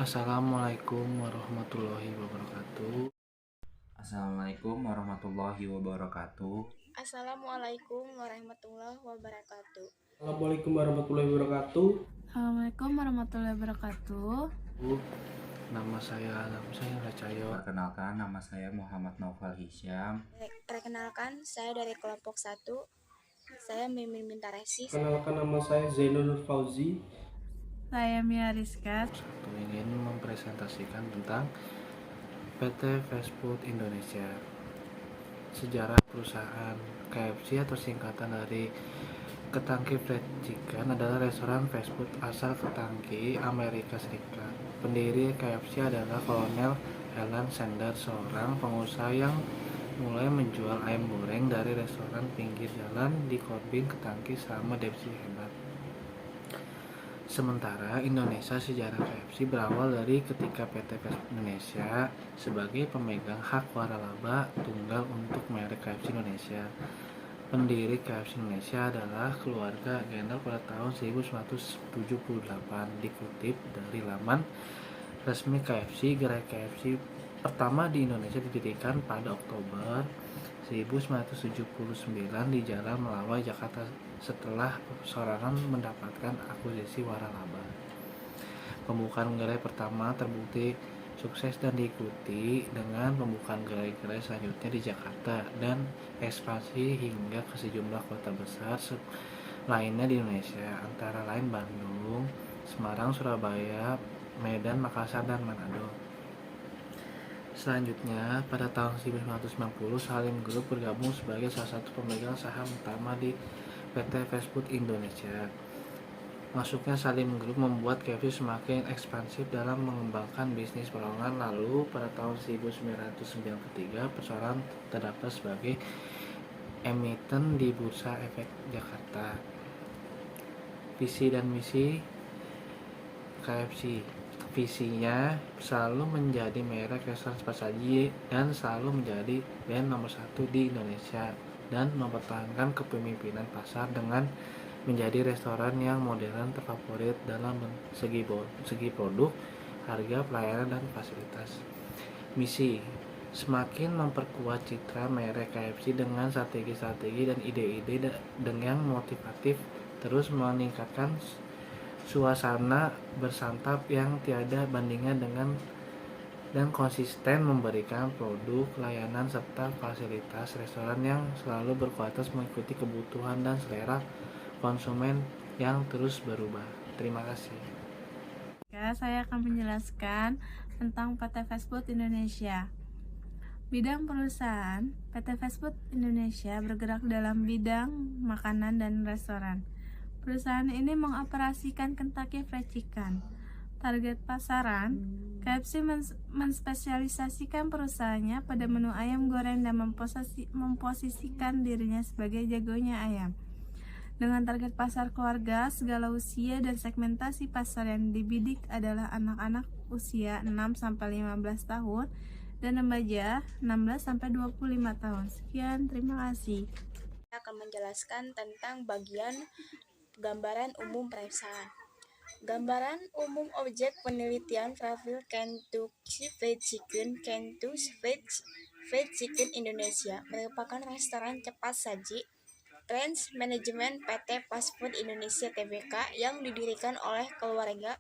Assalamualaikum warahmatullahi wabarakatuh. Assalamualaikum warahmatullahi wabarakatuh. Assalamualaikum warahmatullahi wabarakatuh. Assalamualaikum warahmatullahi wabarakatuh. Assalamualaikum warahmatullahi wabarakatuh. Nama saya Racayo. Perkenalkan, nama saya Muhammad Naufal Hisyam. Perkenalkan, saya dari kelompok 1. Saya Mimin Mintaresi. Perkenalkan, nama saya Zainul Nur Fauzi. Saya Mia Rizka. Ingin mempresentasikan tentang PT Fast Food Indonesia. Sejarah perusahaan KFC atau singkatan dari Kentucky Fried Chicken adalah restoran fast food asal Kentucky, Amerika Serikat. Pendiri KFC adalah Kolonel Alan Sanders, seorang pengusaha yang mulai menjual ayam goreng dari restoran pinggir jalan di Corbin, Kentucky selama depresi hebat. Sementara Indonesia, sejarah KFC berawal dari ketika PT Fast Food Indonesia sebagai pemegang hak waralaba tunggal untuk merek KFC Indonesia. Pendiri KFC Indonesia adalah keluarga Gender pada tahun 1978. Dikutip dari laman resmi KFC, gerai KFC pertama di Indonesia didirikan pada Oktober 1979 di Jalan Melawai, Jakarta setelah perseorangan mendapatkan akuisisi waralaba. Pembukaan gerai pertama terbukti sukses dan diikuti dengan pembukaan gerai-gerai selanjutnya di Jakarta dan ekspansi hingga ke sejumlah kota besar lainnya di Indonesia, antara lain Bandung, Semarang, Surabaya, Medan, Makassar, dan Manado. Selanjutnya, pada tahun 1990, Salim Group bergabung sebagai salah satu pemegang saham utama di PT Fast Food Indonesia. Masuknya Salim Group membuat KFC semakin ekspansif dalam mengembangkan bisnis pelanggan. Lalu pada tahun 1993 perusahaan terdaftar sebagai emiten di Bursa Efek Jakarta. Visi dan misi KFC. Visinya selalu menjadi merek restoran cepat saji dan selalu menjadi brand nomor 1 di Indonesia dan mempertahankan kepemimpinan pasar dengan menjadi restoran yang modern terfavorit dalam segi produk, harga, pelayanan, dan fasilitas. Misi: semakin memperkuat citra merek KFC dengan strategi-strategi dan ide-ide yang motivatif, terus meningkatkan suasana bersantap yang tiada bandingnya dan konsisten memberikan produk, layanan, serta fasilitas restoran yang selalu berkualitas mengikuti kebutuhan dan selera konsumen yang terus berubah. Terima kasih. Saya akan menjelaskan tentang PT Fast Food Indonesia. Bidang perusahaan PT Fast Food Indonesia bergerak dalam bidang makanan dan restoran. Perusahaan ini mengoperasikan Kentucky Fried Chicken. Target pasaran, KFC menspesialisasikan perusahaannya pada menu ayam goreng dan memposisikan dirinya sebagai jagonya ayam. Dengan target pasar keluarga, segala usia dan segmentasi pasar yang dibidik adalah anak-anak usia 6-15 tahun dan remaja 16-25 tahun. Sekian, terima kasih. Saya akan menjelaskan tentang bagian gambaran umum perusahaan. Gambaran umum objek penelitian profil Kentucky Fried Chicken. Kentucky Fried Chicken Indonesia merupakan restoran cepat saji Trans Manajemen PT Fast Food Indonesia Tbk yang didirikan oleh keluarga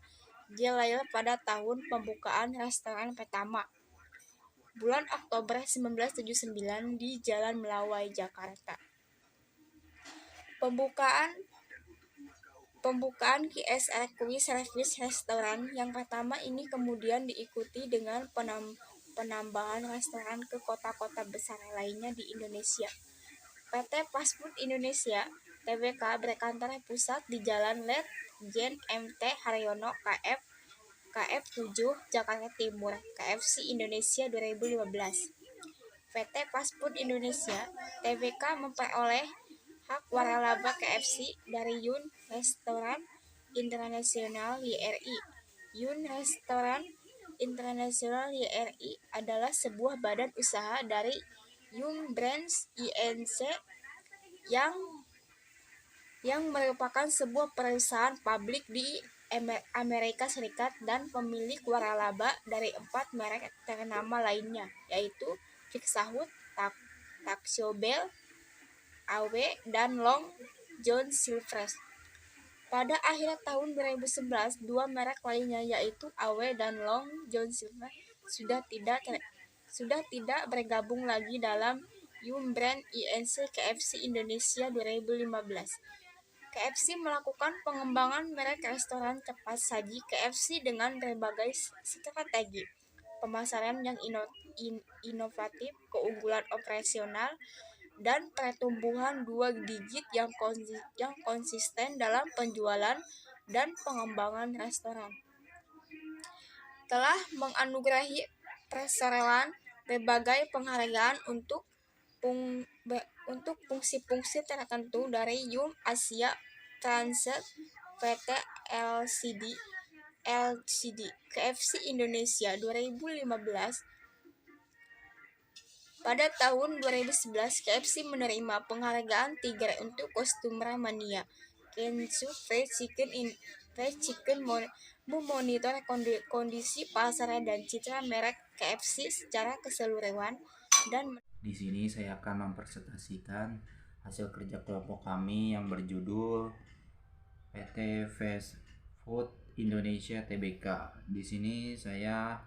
Gilail pada tahun pembukaan restoran pertama, bulan Oktober 1979 di Jalan Melawai, Jakarta. Pembukaan QSR Quick Service Restoran yang pertama ini kemudian diikuti dengan penambahan restoran ke kota-kota besar lainnya di Indonesia. PT Fast Food Indonesia Tbk berkantor pusat di Jalan Letjen MT Haryono KF 7 Jakarta Timur. KFC Indonesia 2015. PT Fast Food Indonesia Tbk memperoleh hak waralaba KFC dari Yun Restaurant International YRI. Yun Restaurant International YRI adalah sebuah badan usaha dari Yum Brands Inc. yang merupakan sebuah perusahaan publik di Amerika Serikat dan pemilik waralaba dari 4 merek ternama lainnya, yaitu Pizza Hut, Taco Bell, AW, dan Long John Silver's. Pada akhir tahun 2011, 2 merek lainnya yaitu AW dan Long John Silver sudah tidak bergabung lagi dalam Yum Brand Inc. KFC Indonesia 2015. KFC melakukan pengembangan merek restoran cepat saji KFC dengan berbagai strategi pemasaran yang inovatif, keunggulan operasional, dan pertumbuhan 2 digit yang konsisten dalam penjualan dan pengembangan restoran. Telah menganugerahi perseroan berbagai penghargaan untuk fungsi-fungsi tertentu dari Yum Asia Transit PT LCD KFC Indonesia 2015. Pada tahun 2011, KFC menerima penghargaan Tiger untuk Customer Mania Kentucky Fried Chicken memonitor kondisi pasar dan citra merek KFC secara keseluruhan dan Di sini saya akan mempresentasikan hasil kerja kelompok kami yang berjudul PT Fast Food Indonesia Tbk. Di sini saya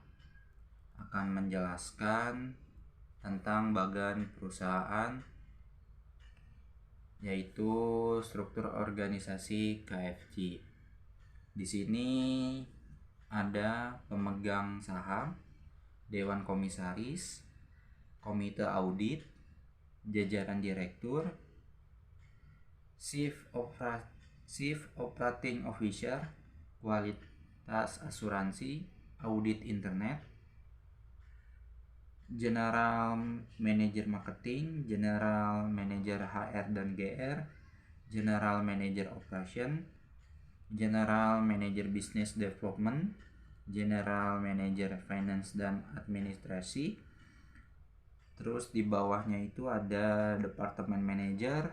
akan menjelaskan tentang bagan perusahaan, yaitu struktur organisasi KFC. Di sini ada pemegang saham, dewan komisaris, komite audit, jajaran direktur, chief operating officer, kualitas asuransi, audit internet, general manager marketing, general manager HR dan GR, general manager operation, general manager business development, general manager finance dan administrasi. Terus di bawahnya itu ada departemen manager,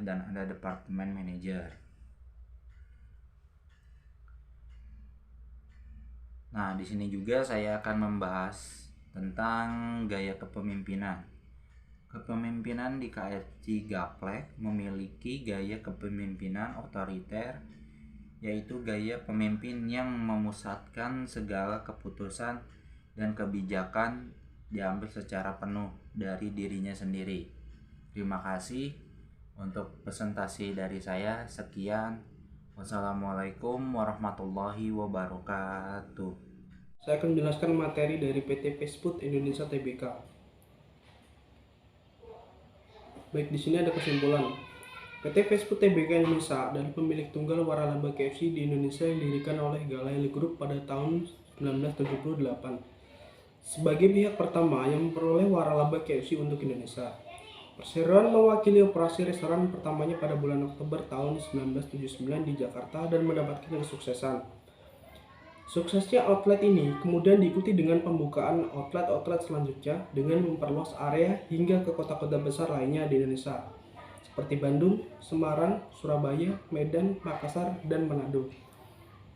dan ada departemen manager. Nah, di sini juga saya akan membahas tentang gaya kepemimpinan. Kepemimpinan di KFC Gaplek memiliki gaya kepemimpinan otoriter, yaitu gaya pemimpin yang memusatkan segala keputusan dan kebijakan diambil secara penuh dari dirinya sendiri. Terima kasih untuk presentasi dari saya. Sekian. Wassalamualaikum warahmatullahi wabarakatuh. Saya akan menjelaskan materi dari PT Fast Food Indonesia Tbk. Baik, di sini ada kesimpulan. PT Fast Food Tbk Indonesia adalah pemilik tunggal waralaba KFC di Indonesia yang didirikan oleh Galileo Group pada tahun 1978 sebagai pihak pertama yang memperoleh waralaba KFC untuk Indonesia. Perseroan mewakili operasi restoran pertamanya pada bulan Oktober tahun 1979 di Jakarta dan mendapatkan kesuksesan. Suksesnya outlet ini kemudian diikuti dengan pembukaan outlet-outlet selanjutnya dengan memperluas area hingga ke kota-kota besar lainnya di Indonesia, seperti Bandung, Semarang, Surabaya, Medan, Makassar, dan Manado.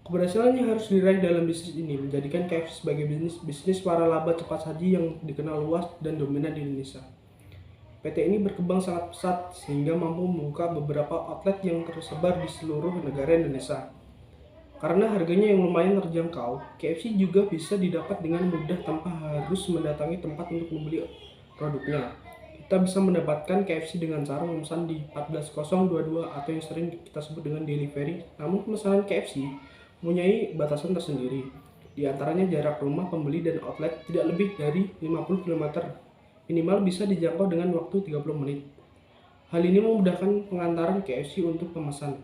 Keberhasilan yang harus diraih dalam bisnis ini menjadikan KFC sebagai bisnis waralaba cepat saji yang dikenal luas dan dominan di Indonesia. PT ini berkembang sangat pesat sehingga mampu membuka beberapa outlet yang tersebar di seluruh negara Indonesia. Karena harganya yang lumayan terjangkau, KFC juga bisa didapat dengan mudah tanpa harus mendatangi tempat untuk membeli produknya. Kita bisa mendapatkan KFC dengan cara memesan di 14022 atau yang sering kita sebut dengan delivery. Namun pemesanan KFC mempunyai batasan tersendiri. Di antaranya jarak rumah pembeli dan outlet tidak lebih dari 50 km. Minimal bisa dijangkau dengan waktu 30 menit. Hal ini memudahkan pengantaran KFC untuk pemesan.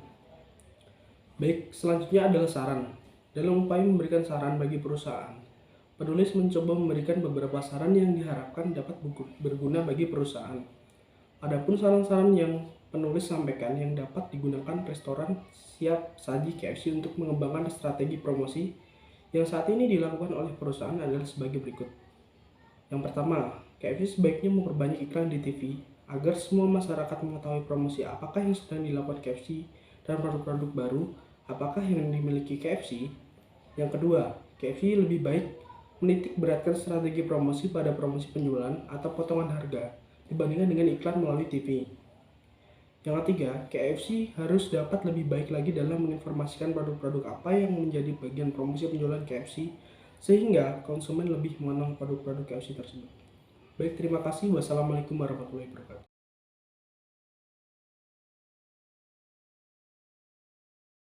Baik, selanjutnya adalah saran. Dalam upaya memberikan saran bagi perusahaan, penulis mencoba memberikan beberapa saran yang diharapkan dapat berguna bagi perusahaan. Adapun saran-saran yang penulis sampaikan yang dapat digunakan restoran siap saji KFC untuk mengembangkan strategi promosi yang saat ini dilakukan oleh perusahaan adalah sebagai berikut. Yang pertama, KFC sebaiknya memperbanyak iklan di TV agar semua masyarakat mengetahui promosi apakah yang sedang dilakukan KFC dan produk-produk baru apakah yang dimiliki KFC. Yang kedua, KFC lebih baik menitik beratkan strategi promosi pada promosi penjualan atau potongan harga dibandingkan dengan iklan melalui TV. Yang ketiga, KFC harus dapat lebih baik lagi dalam menginformasikan produk-produk apa yang menjadi bagian promosi penjualan KFC sehingga konsumen lebih mengenal produk-produk KFC tersebut. Baik, terima kasih. Wassalamualaikum warahmatullahi wabarakatuh.